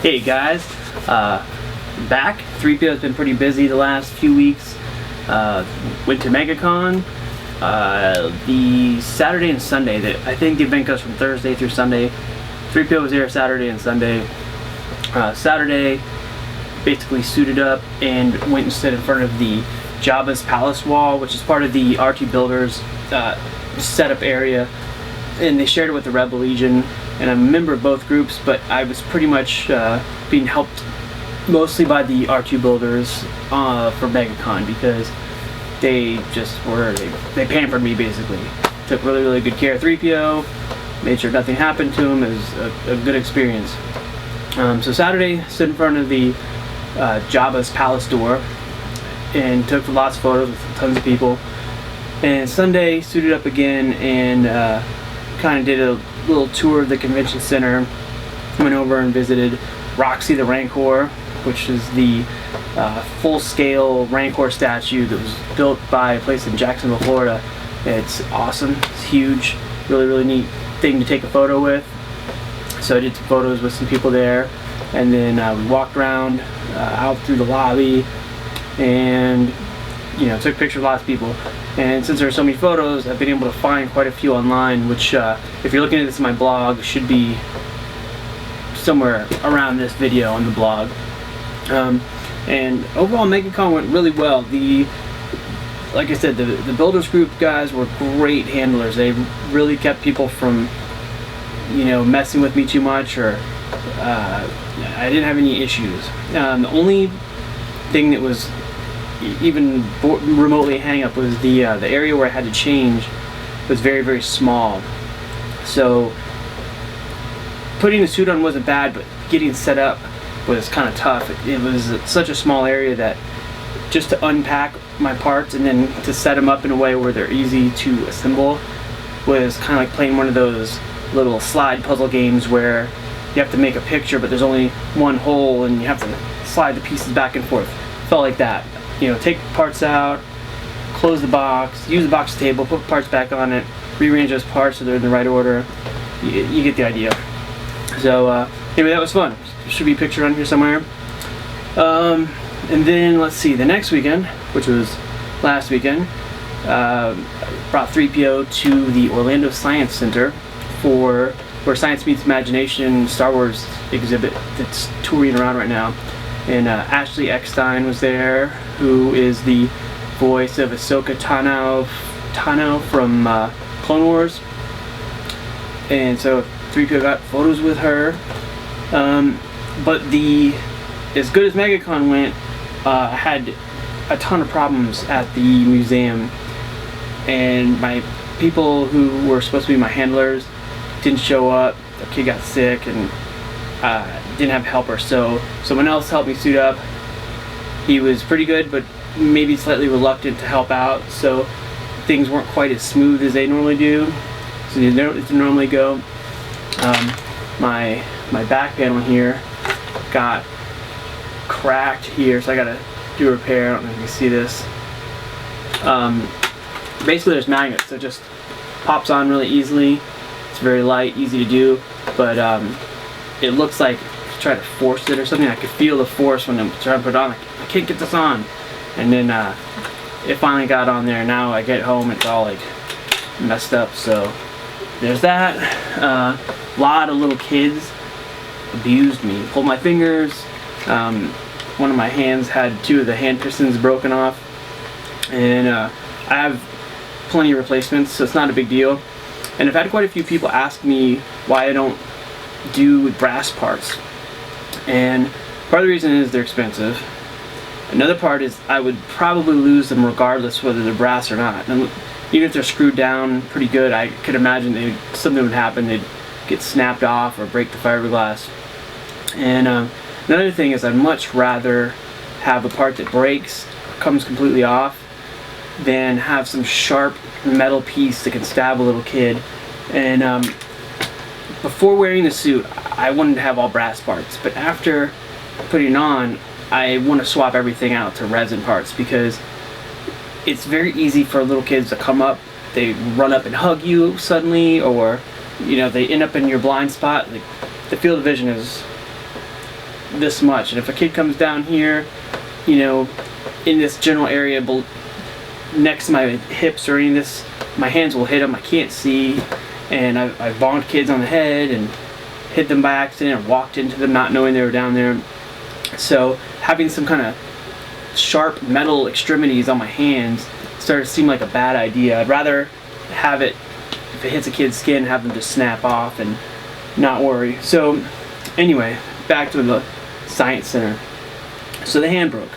Hey guys, back. 3PO has been pretty busy the last few weeks. Went to Megacon the Saturday and Sunday. I think the event goes from Thursday through Sunday. 3PO was there Saturday and Sunday. Saturday, basically suited up and went and stood in front of the Jabba's Palace wall, which is part of the RT Builders setup area, and they shared it with the Rebel Legion. And I'm a member of both groups, but I was pretty much being helped mostly by the R2 builders for Megacon, because they just were, they pampered me basically. Took really good care of 3PO, made sure nothing happened to him. It was a good experience. So Saturday, stood in front of the Jabba's Palace door and took lots of photos with tons of people. And Sunday, suited up again and kind of did a little tour of the convention center. Went over and visited Roxy the Rancor, which is the full-scale Rancor statue that was built by a place in Jacksonville, Florida. It's awesome. It's huge. Really neat thing to take a photo with. So I did some photos with some people there, and then we walked around out through the lobby, and took pictures of lots of people. And since there are so many photos, I've been able to find quite a few online, which if you're looking at this in my blog, should be somewhere around this video on the blog. And overall, Megacon went really well. Like I said, the Builders Group guys were great handlers. They really kept people from messing with me too much, or I didn't have any issues. The only thing that was even remotely a hang up was the area where I had to change was very small. So putting the suit on wasn't bad, but getting set up was kind of tough. It was such a small area that just to unpack my parts and then to set them up in a way where they're easy to assemble was kind of like playing one of those little slide puzzle games where you have to make a picture but there's only one hole and you have to slide the pieces back and forth. Felt like that. Take parts out, close the box, use the box table, put parts back on it, rearrange those parts so they're in the right order. You get the idea. So anyway, that was fun. There should be a picture on here somewhere. And then let's see, the next weekend, which was last weekend, brought 3PO to the Orlando Science Center for where Science Meets Imagination Star Wars exhibit that's touring around right now. And Ashley Eckstein was there, who is the voice of Ahsoka Tano from Clone Wars. And so 3PO got photos with her. But as good as Megacon went, I had a ton of problems at the museum, and my people who were supposed to be my handlers didn't show up. The kid got sick and didn't have a helper, so someone else helped me suit up. He was pretty good, but maybe slightly reluctant to help out, so things weren't quite as smooth as they normally do. So they normally go. My back panel here got cracked here, so I gotta do a repair. I don't know if you can see this. Basically there's magnets, so it just pops on really easily. It's very light, easy to do, but it looks like try to force it or something. I could feel the force when I'm trying to put it on. Like, I can't get this on. And then it finally got on there. Now I get home, it's all like messed up. So there's that. A lot of little kids abused me, pulled my fingers. One of my hands had 2 of the hand pistons broken off, and I have plenty of replacements, so it's not a big deal. And I've had quite a few people ask me why I don't do brass parts, and part of the reason is they're expensive. Another part is I would probably lose them regardless whether they're brass or not. And even if they're screwed down pretty good, I could imagine something would happen. They'd get snapped off or break the fiberglass. And another thing is I'd much rather have a part that breaks, comes completely off, than have some sharp metal piece that can stab a little kid. And before wearing the suit, I wanted to have all brass parts, but after putting it on, I want to swap everything out to resin parts, because it's very easy for little kids to come up, they run up and hug you suddenly, or they end up in your blind spot. Like, the field of vision is this much. And if a kid comes down here, you know, in this general area next to my hips or any of this, my hands will hit them. I can't see, and I've bonked kids on the head and hit them by accident, or walked into them not knowing they were down there. So having some kind of sharp metal extremities on my hands started to seem like a bad idea. I'd rather have it, if it hits a kid's skin, have them just snap off and not worry. So anyway, back to the science center. So the hand broke,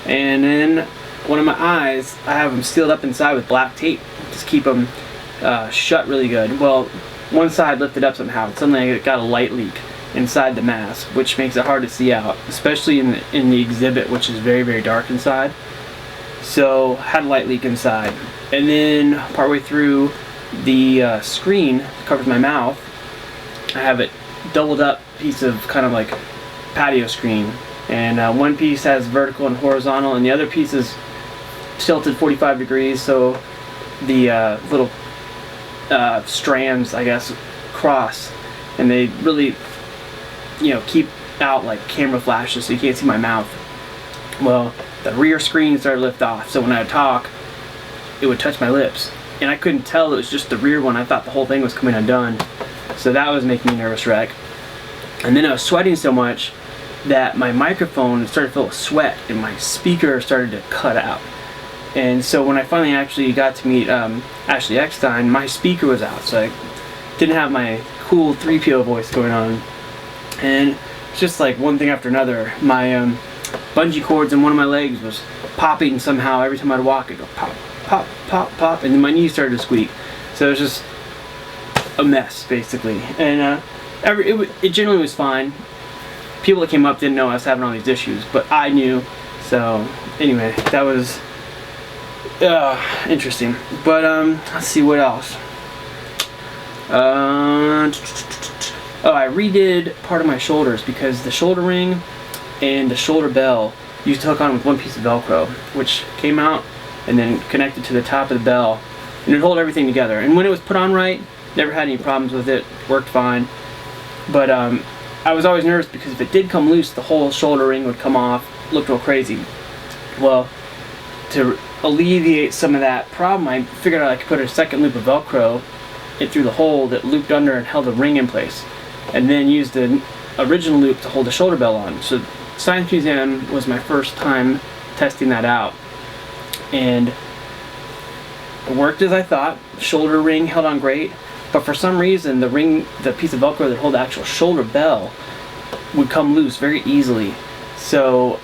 and then one of my eyes, I have them sealed up inside with black tape, just keep them shut really good. Well, one side lifted up somehow, and suddenly I got a light leak inside the mask, which makes it hard to see out, especially in the exhibit, which is very, very dark inside. So had a light leak inside, and then partway through the screen that covers my mouth, I have it doubled up piece of kind of like patio screen, and one piece has vertical and horizontal, and the other piece is tilted 45 degrees, so the little strands, I guess, cross, and they really, you know, keep out like camera flashes so you can't see my mouth. Well, the rear screen started to lift off, so when I would talk, it would touch my lips, and I couldn't tell it was just the rear one. I thought the whole thing was coming undone, so that was making me a nervous wreck. And then I was sweating so much that my microphone started to fill with sweat, and my speaker started to cut out. And so when I finally actually got to meet Ashley Eckstein, my speaker was out, so I didn't have my cool 3PO voice going on. And it's just like one thing after another. My bungee cords in one of my legs was popping somehow. Every time I'd walk, it'd go pop, pop, pop, pop, and then my knees started to squeak. So it was just a mess, basically. And it generally was fine. People that came up didn't know I was having all these issues, but I knew. So anyway, that was interesting. But let's see what else. Oh, I redid part of my shoulders because the shoulder ring and the shoulder bell used to hook on with one piece of Velcro, which came out and then connected to the top of the bell, and it held everything together. And when it was put on right, never had any problems with it, worked fine. But I was always nervous because if it did come loose, the whole shoulder ring would come off, looked real crazy. Well, to alleviate some of that problem, I figured out I could put a second loop of Velcro through the hole that looped under and held the ring in place, and then used the original loop to hold the shoulder bell on. So Science Museum was my first time testing that out, and it worked as I thought. The shoulder ring held on great, but for some reason the piece of Velcro that held the actual shoulder bell would come loose very easily. So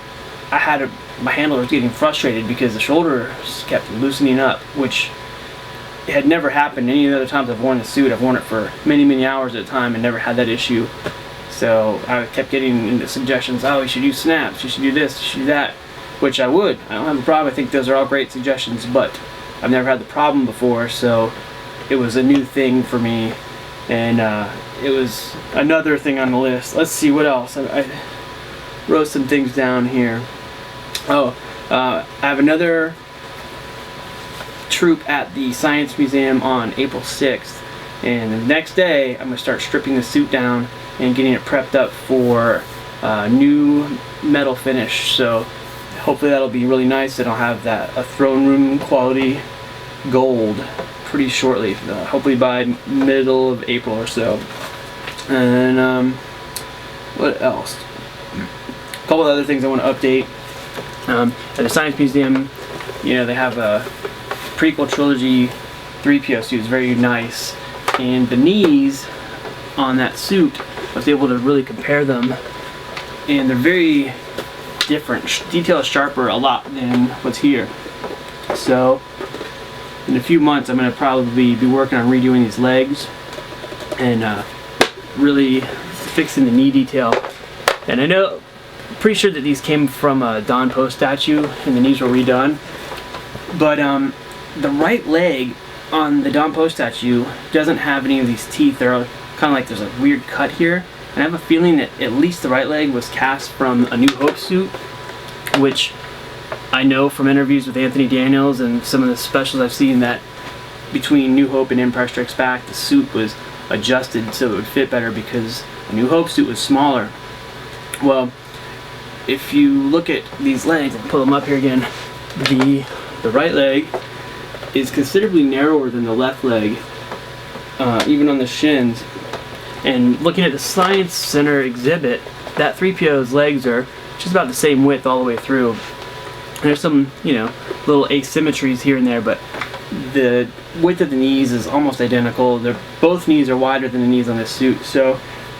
my handler was getting frustrated because the shoulders kept loosening up, which had never happened any of the other times I've worn the suit. I've worn it for many, many hours at a time and never had that issue. So I kept getting into suggestions. Oh, you should use snaps, you should do this, you should do that, which I would. I don't have a problem. I think those are all great suggestions, but I've never had the problem before, so it was a new thing for me, and it was another thing on the list. Let's see what else. I wrote some things down here. Oh, I have another troop at the Science Museum on April 6th, and the next day I'm going to start stripping the suit down and getting it prepped up for new metal finish. So hopefully that'll be really nice, and I'll have a throne room quality gold pretty shortly, hopefully by middle of April or so. And what else? A couple of other things I want to update. At the Science Museum, you know, they have a prequel trilogy 3PO suit. It's very nice, and the knees on that suit, I was able to really compare them, and they're very different. Detail is sharper a lot than what's here. So in a few months I'm going to probably be working on redoing these legs and really fixing the knee detail. And I know, pretty sure that these came from a Don Poe statue and the knees were redone, but the right leg on the Don Poe statue doesn't have any of these teeth. They're kind of like there's a weird cut here, and I have a feeling that at least the right leg was cast from a New Hope suit, which I know from interviews with Anthony Daniels and some of the specials I've seen that between New Hope and Empire Strikes Back, the suit was adjusted so it would fit better because a New Hope suit was smaller. Well, if you look at these legs, and pull them up here again, the right leg is considerably narrower than the left leg, even on the shins. And looking at the Science Center exhibit, that 3PO's legs are just about the same width all the way through. And there's some, you know, little asymmetries here and there, but the width of the knees is almost identical. Both knees are wider than the knees on this suit. So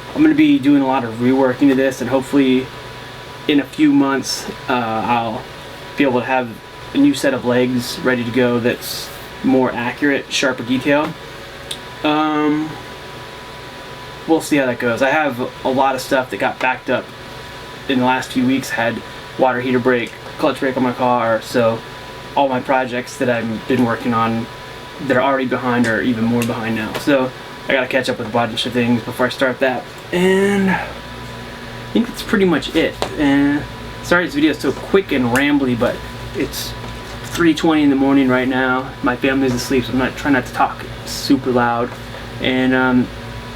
I'm going to be doing a lot of reworking to this, and hopefully in a few months I'll be able to have a new set of legs ready to go that's more accurate, sharper detail. We'll see how that goes. I have a lot of stuff that got backed up in the last few weeks. Had water heater break, clutch brake on my car, so all my projects that I've been working on that are already behind are even more behind now. So I gotta catch up with a bunch of things before I start that. And I think that's pretty much it. And sorry this video is so quick and rambly, but it's 3:20 in the morning right now. My family's asleep, so I'm trying not to talk super loud. And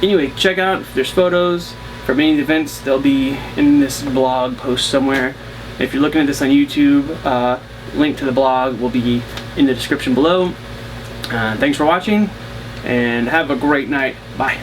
anyway, check out if there's photos from any of the events. They'll be in this blog post somewhere. If you're looking at this on YouTube, link to the blog will be in the description below. Thanks for watching, and have a great night. Bye.